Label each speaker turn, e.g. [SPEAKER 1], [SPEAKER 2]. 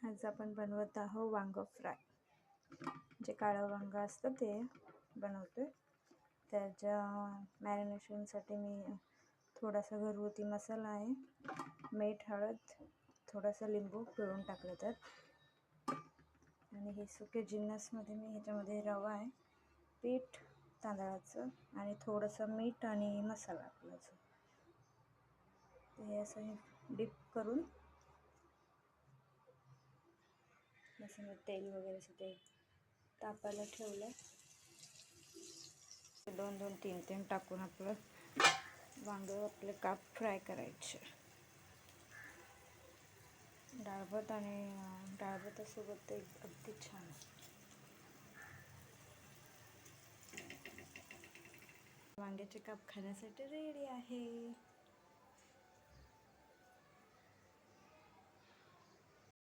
[SPEAKER 1] आज आपण बनवत आहोत वांग फ्राय. जे काळं वांग असतं ते बनवतोय. त्याच्या मॅरिनेशनसाठी मी थोडासा घरगुती मसाला आहे, मीठ, हळद, थोडासा लिंबू पिळून टाकलं त्यात. आणि हे सुके जिन्नसमध्ये मी ह्याच्यामध्ये रवा आहे, पीठ तांदळाचं आणि थोडंसं मीठ आणि मसाला आपलाचं. ते असं डीप करून असं तेल वगैरे ते तापायला ठेवलं. 2-2, 3-3 टाकून आपलं वांग आपले काप फ्राय करायचे. डाळभात आणि डाळभातासोबत ते अगदी छान. वांग्याचे काप खाण्यासाठी रेडी आहे.